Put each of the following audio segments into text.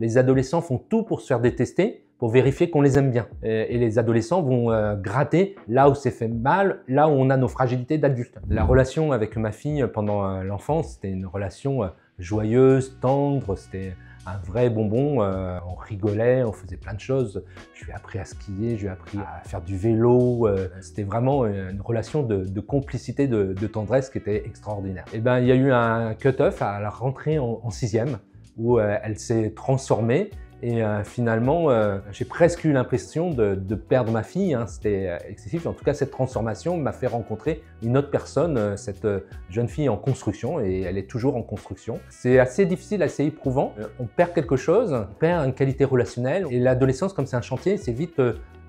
Les adolescents font tout pour se faire détester, pour vérifier qu'on les aime bien. Et les adolescents vont gratter là où c'est fait mal, là où on a nos fragilités d'adultes. La relation avec ma fille pendant l'enfance, c'était une relation joyeuse, tendre, c'était un vrai bonbon, on rigolait, on faisait plein de choses. Je lui ai appris à skier, je lui ai appris à faire du vélo. C'était vraiment une relation de complicité, de tendresse qui était extraordinaire. Et ben, il y a eu un cut-off à la rentrée en sixième où elle s'est transformée. Et finalement, j'ai presque eu l'impression de perdre ma fille, hein. C'était excessif. En tout cas, cette transformation m'a fait rencontrer une autre personne, cette jeune fille en construction, et elle est toujours en construction. C'est assez difficile, assez éprouvant. On perd quelque chose, on perd une qualité relationnelle. Et l'adolescence, comme c'est un chantier, c'est vite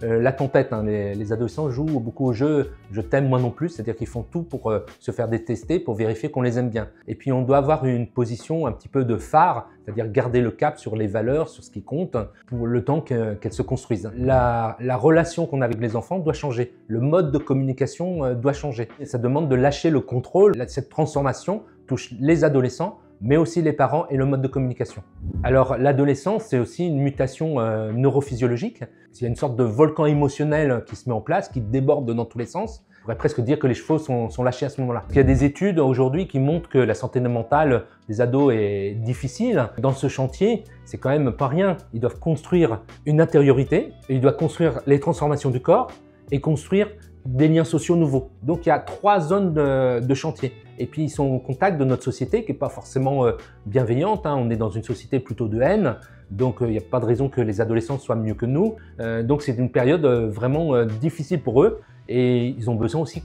la tempête, hein. Les adolescents jouent beaucoup au jeu « je t'aime moi non plus », c'est-à-dire qu'ils font tout pour se faire détester, pour vérifier qu'on les aime bien. Et puis on doit avoir une position un petit peu de phare, c'est-à-dire garder le cap sur les valeurs, sur ce qui compte, pour le temps qu'elles se construisent. La relation qu'on a avec les enfants doit changer, le mode de communication doit changer. Et ça demande de lâcher le contrôle. Cette transformation touche les adolescents, mais aussi les parents et le mode de communication. Alors l'adolescence, c'est aussi une mutation neurophysiologique. Il y a une sorte de volcan émotionnel qui se met en place, qui déborde dans tous les sens. On pourrait presque dire que les chevaux sont lâchés à ce moment-là. Il y a des études aujourd'hui qui montrent que la santé mentale des ados est difficile. Dans ce chantier, c'est quand même pas rien. Ils doivent construire une intériorité, et ils doivent construire les transformations du corps et construire des liens sociaux nouveaux. Donc il y a 3 zones de chantier. Et puis ils sont au contact de notre société qui n'est pas forcément bienveillante, hein. On est dans une société plutôt de haine, donc il n'y a pas de raison que les adolescents soient mieux que nous. Donc c'est une période vraiment difficile pour eux, et ils ont besoin aussi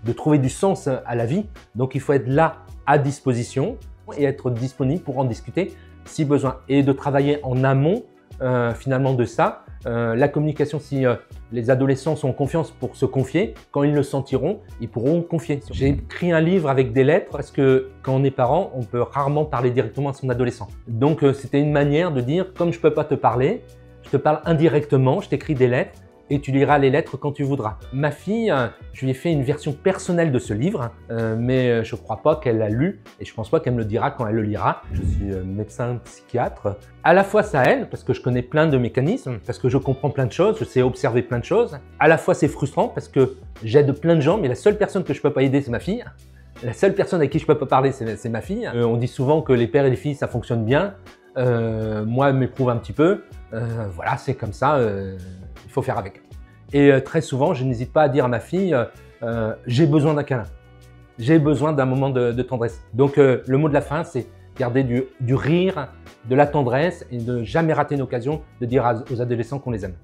de trouver du sens à la vie. Donc il faut être là à disposition et être disponible pour en discuter si besoin, et de travailler en amont finalement de ça. La communication, si les adolescents sont en confiance pour se confier, quand ils le sentiront, ils pourront confier. J'ai écrit un livre avec des lettres parce que quand on est parent, on peut rarement parler directement à son adolescent. Donc c'était une manière de dire, comme je ne peux pas te parler, je te parle indirectement, je t'écris des lettres et tu liras les lettres quand tu voudras. Ma fille, je lui ai fait une version personnelle de ce livre, mais je ne crois pas qu'elle l'a lu et je ne pense pas qu'elle me le dira quand elle le lira. Je suis médecin psychiatre. À la fois ça aide parce que je connais plein de mécanismes, parce que je comprends plein de choses, je sais observer plein de choses. À la fois c'est frustrant parce que j'aide plein de gens, mais la seule personne que je ne peux pas aider, c'est ma fille. La seule personne avec qui je ne peux pas parler, c'est ma fille. On dit souvent que les pères et les filles, ça fonctionne bien. Moi, elle m'éprouve un petit peu. Voilà, c'est comme ça. Il faut faire avec. Et très souvent, je n'hésite pas à dire à ma fille j'ai besoin d'un câlin, j'ai besoin d'un moment de tendresse. Donc le mot de la fin, c'est garder du rire, de la tendresse et ne jamais rater une occasion de dire aux adolescents qu'on les aime.